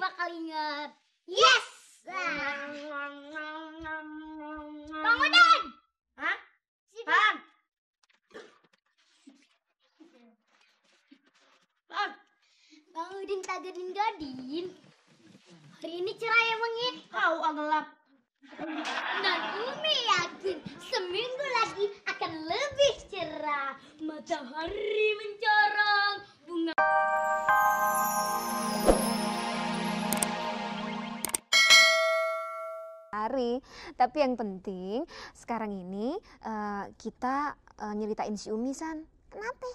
bakal ingat. Yes! Bang Udin! Hah? Bang! Bang! Bang Udin tagerin Gadin. Hari ini cerah emang ya? Kau gelap. Dan Umi yakin seminggu lagi akan lebih cerah. Matahari mencorong, bunga hari. Tapi yang penting sekarang ini kita nyeritain si Umi, San. Kenapa?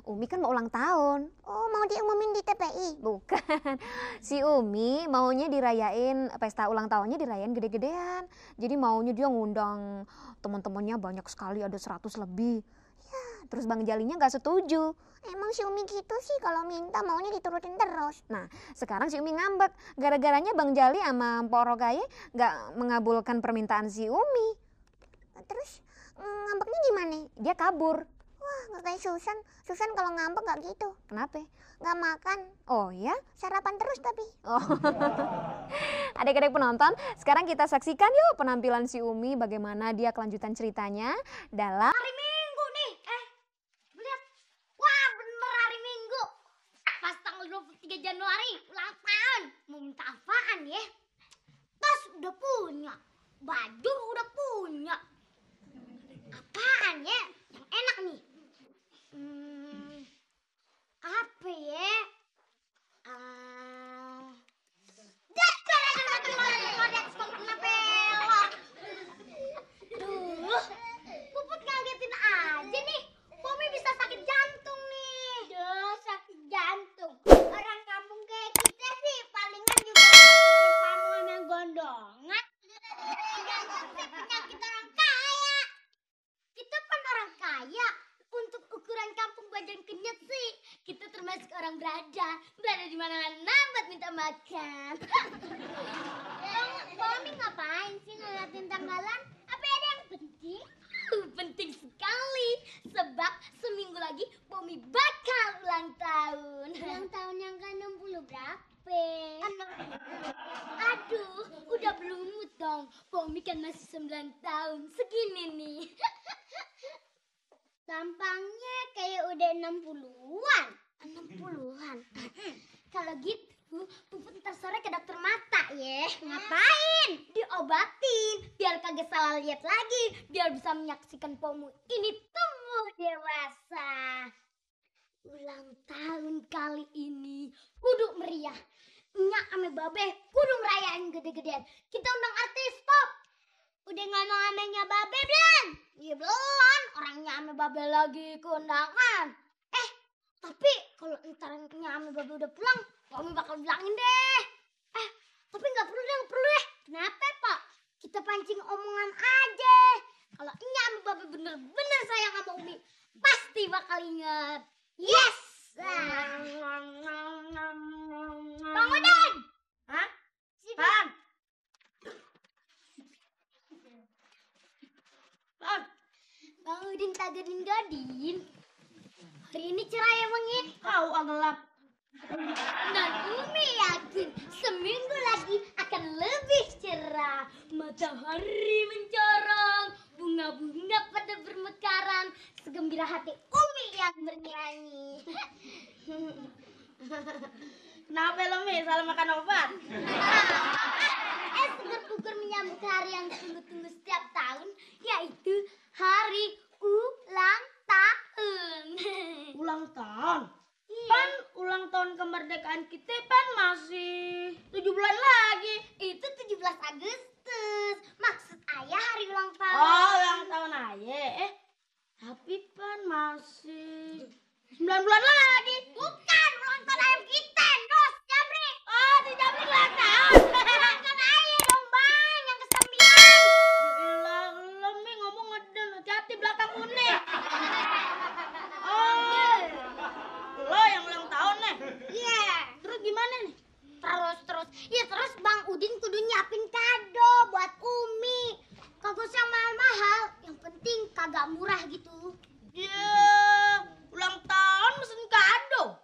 Umi kan mau ulang tahun. Oh, mau diumumin di TPI? Bukan. Si Umi maunya dirayain, pesta ulang tahunnya dirayain gede-gedean. Jadi maunya dia ngundang teman-temannya banyak sekali, ada 100 lebih. Ya, terus Bang Jalinya gak setuju. Emang si Umi gitu sih, kalau minta maunya diturutin terus. Nah, sekarang si Umi ngambek. Gara-garanya Bang Jali sama Mpok Rogaye gak mengabulkan permintaan si Umi. Terus ngambeknya gimana? Dia kabur. Wah, gak kayak Susan. Susan kalau ngambek gak gitu. Kenapa? Gak makan. Oh ya? Sarapan terus tapi. Oh. Adik-adik penonton, sekarang kita saksikan yuk penampilan si Umi, bagaimana dia kelanjutan ceritanya dalam hari Minggu nih. Lihat. Wah, bener hari Minggu. Pas tanggal 23 Januari, ulang tahun. Mau minta apaan ya? Tas udah punya. Baju udah punya. Apaan ya? Yang enak nih. Apa ya? Puput ngagetin aja nih. Pomi bisa sakit jantung nih. Duh, sakit jantung. Orang kampung kayak kita sih palingan juga pamu sama gondongan. Jantung sih penyakit orang kaya. Kita kan orang kaya. Untuk ukuran kampung badan kenyat sih, kita termasuk orang berada di mana-mana buat minta makan. Pomi ngapain sih ngeliatin tanggalan? Apa ada yang penting? Penting sekali, sebab seminggu lagi Pomi bakal ulang tahun. Ulang tahun yang ke-60 berapa? Aduh, udah belumut dong. Pomi kan masih 9 tahun, segini nih. Tampangnya kayak udah 60-an. 60-an. Kalau gitu, Puput ntar sore ke dokter mata ya. Ngapain? Diobatin, biar kagak salah lihat lagi, biar bisa menyaksikan Pomu ini tumbuh dewasa. Ulang tahun kali ini kudu meriah. Nyak ame babe kudu ngerayain gede-gedean. Kita undang artis top. Udah ngomong amenya babe belum? Iya belum, orangnya ame babe lagi ke undangan. Tapi kalau entarnya ame babe udah pulang, Pomi bakal bilangin deh. Tapi nggak perlu deh. Kenapa Pak? Kita pancing omongan aja. Kalau ame babe bener-bener sayang sama Umi, pasti bakal ingat. Yes! Bang Udin! Hah? Bang! Bang Udin tagerin Gadin. Hari ini cerah emang ya? Kau gelap. Dan Umi yakin seminggu lagi akan lebih cerah. Matahari mencorong, bunga-bunga pada bermekaran. Segembira hati Umi yang bernyanyi. Kenapa lo, Mi? Salah makan obat? Seger-buger menyambut hari yang ditunggu-tunggu setiap tahun, yaitu hari ulang tahun. Ulang tahun? Iya. Pan ulang tahun kemerdekaan kita pan masih 7 bulan lagi. Itu 17 Agustus. Maksud ayah hari ulang tahun. Oh, ulang tahun aja. Tapi pan masih 9 bulan lagi. Bukan, ulang tahun ayam kita, Dos, Jabri. Oh, di Jabri ulang tahun. Ulang tahun ayah dong, Bang, yang ke-9. Yaelah, lo Mi ngomong ngeden, hati-hati belakang kuning. Oh, lo yang ulang tahun nih. Iya. Terus gimana nih? Terus Bang Udin kudu nyiapin kado buat Umi. Kagak usah yang mahal-mahal, yang penting kagak murah gitu. Ya, ulang tahun mesen kado.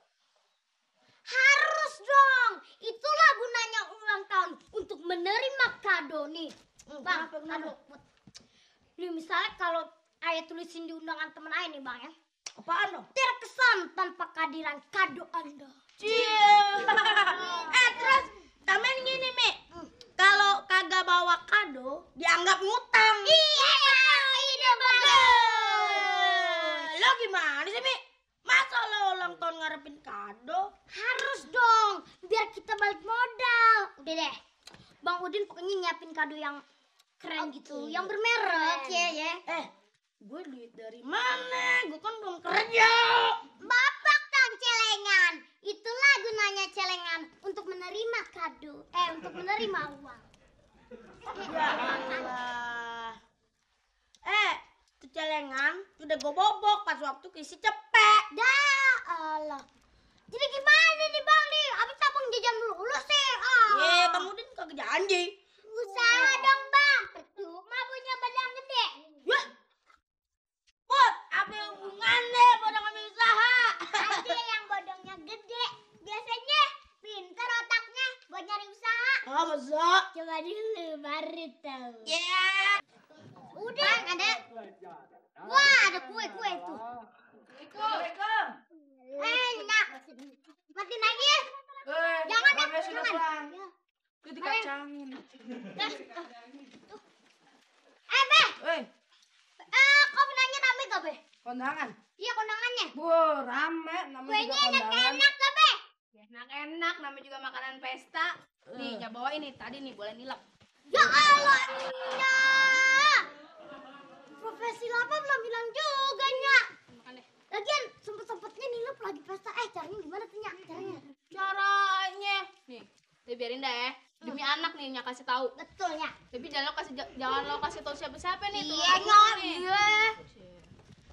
misalnya kalau ayah tulisin di undangan temen ayah nih bang ya. Apaan dong? Terkesan tanpa kehadiran kado Anda. Cie. Terus tamen gini Mi, kalau kagak bawa kado dianggap ngutang. Iya, ide bagus. Lo gimana sih Mi? Masa lo ulang tahun ngarepin kado? Harus dong, biar kita balik modal. Udah deh, Bang Udin pokoknya nyiapin kado yang keren gitu, yang bermerek ya. Gue duit dari mana? Gue kan belum kerja. Bapak dan celengan, itulah gunanya celengan untuk menerima kado, untuk menerima uang. Ya Allah. Itu celengan udah gue bobok pas waktu keisi cepet. Dah Allah. Jadi gimana nih bang nih? Abis tabung jajan dulu sih. Bang Udin kagak janji. Usaha dong bang. Percuma punya badan gede. Yah, Put, apa hubungannya bodong sama usaha? Ada yang bodongnya gede. Biasanya pintar otaknya buat nyari usaha. Oh, masa? Coba dulu baru tahu. Yeah. Udah bang, ada. Wah ada kue tuh. Assalamualaikum. Enak. Matiin lagi ya. Jangan dah, sudah jangan. pulang. Itu dikacangin. Beh. Kau nanya rame gak, Beh? Kondangan. Iya, kondangannya. Rame. Namanya Kuenya juga kondangan. enak-enak gak, Beh? Enak-enak, namanya juga makanan pesta. Nih, ya bawa ini tadi nih, boleh nilep. Ya Allah, Nya. Profesi lapa belum bilang juga, Nya. Makan deh. Lagian sempet-sempetnya nilep lagi pesta. Caranya gimana tuh, Nya? Caranya. Nih, biarin dah ya. Demi anak nih, Nya kasih tahu. Betul, Nya. Tapi jangan lo kasih tahu siapa-siapa nih. tuh. Iya, Nya. Iya.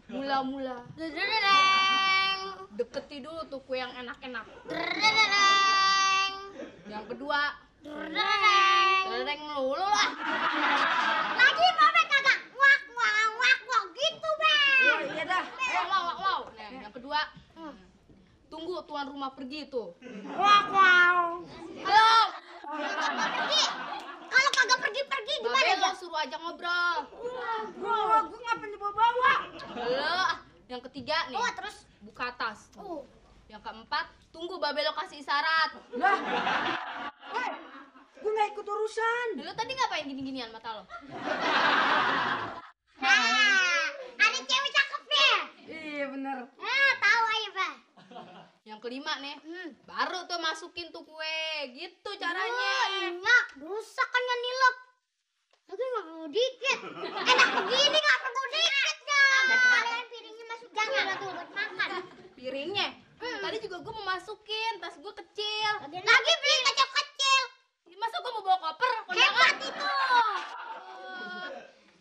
Mula-mula Dereng. deketi dulu tuh kue yang enak-enak. Dereng. Yang kedua, Dereng. dereng melulu lah. Lagi Babe kagak wak gitu, Bang. Iya dah. Wow. Nah, yang kedua, tunggu tuan rumah pergi tuh. Wow. Halo, Pergi. Kalau kagak pergi gimana Babe ya? lo suruh aja ngobrol. Gue ngapain dibawa-bawa? Halo, yang ketiga nih, Terus buka tas. oh. Yang keempat, tunggu Babe lo kasih isyarat. Lah. Gue gak ikut urusan. Lo tadi ngapain gini-ginian mata lo? Ada cewek cakep ya? Iya bener. Tahu aja, Pak. Yang kelima nih, baru tuh masukin tuh kue. Gitu caranya. Enggak, rusak kan yang nilep. Lagi nggak perlu dikit. Enak begini nggak perlu dikit dong. Kalian piringnya masuk jangan tuh buat makan. Piringnya, tadi juga gue mau masukin, tas gue kecil. Lagi piring kecil-kecil. Masa gue mau bawa koper? Hebat itu.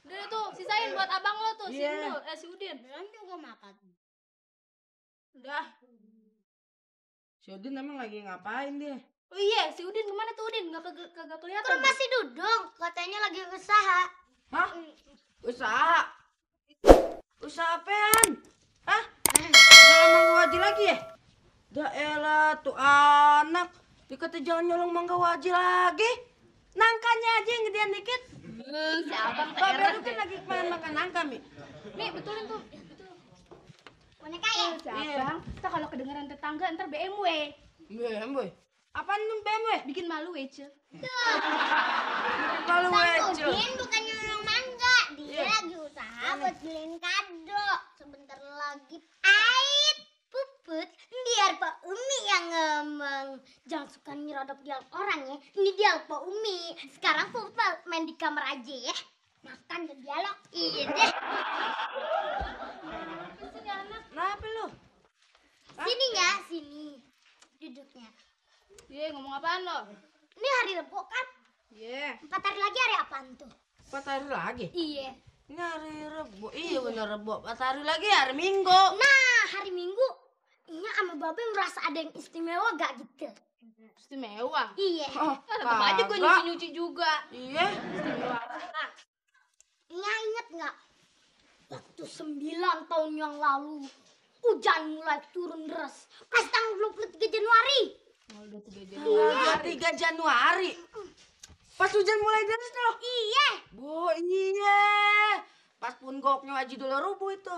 Udah tuh, sisain buat abang lo tuh, Iya. si Udin. Dan juga makan. Udah. Si Udin emang lagi ngapain dia? Oh iya, si Udin kemana tuh Udin? Kagak kelihatan. Kan masih duduk, katanya lagi usaha. Hah? Usaha? Usaha apaan? Hah? Jangan mangga wajib lagi ya? Dah elah tuh anak. Dikata jangan nyolong mangga wajib lagi. Nangkanya aja yang gedean dikit. Si abang Babe heran lu kan deh. lagi pengen makan nangka, Mi. Nih, betulin tuh. Boneka ya? Si abang, ntar kalau kedengeran tetangga ntar BMW. BMW. Apaan lu BMW? Bikin malu Wece. Kalau Bang wecel. Udin bukan nyolong mangga, dia Iya. lagi usaha buat beliin kado. Sebentar lagi pahit, puput, biar Pak Umi yang ngomong. Jangan suka nyerodok dialog orang ya. Ini dialog Pak Umi. Sekarang puput main di kamar aja ya. Makan dan dialog. Iya deh. Kenapa lu? Sini ya, sini. Duduknya. Iya, ngomong apaan lo? Ini hari Rebo kan? Iya. 4 hari lagi hari apaan tuh? 4 hari lagi? Iya. Ini hari Rebo. Iya bener Rebo. 4 hari lagi hari Minggu. Nah, hari Minggu, Nya sama Babe merasa ada yang istimewa gak gitu? Istimewa. Iya. Oh, Tetep aja gue kagak. nyuci-nyuci juga. Iya. Istimewa. Nah, Nya inget gak? Waktu 9 tahun yang lalu, hujan mulai turun deras. Pas tanggal 23 Januari. udah 3 jam. Iya. 3 Januari. Pas hujan mulai deras loh. Iya. Bu, iya. Pas pun goknya Haji dulu rubuh itu.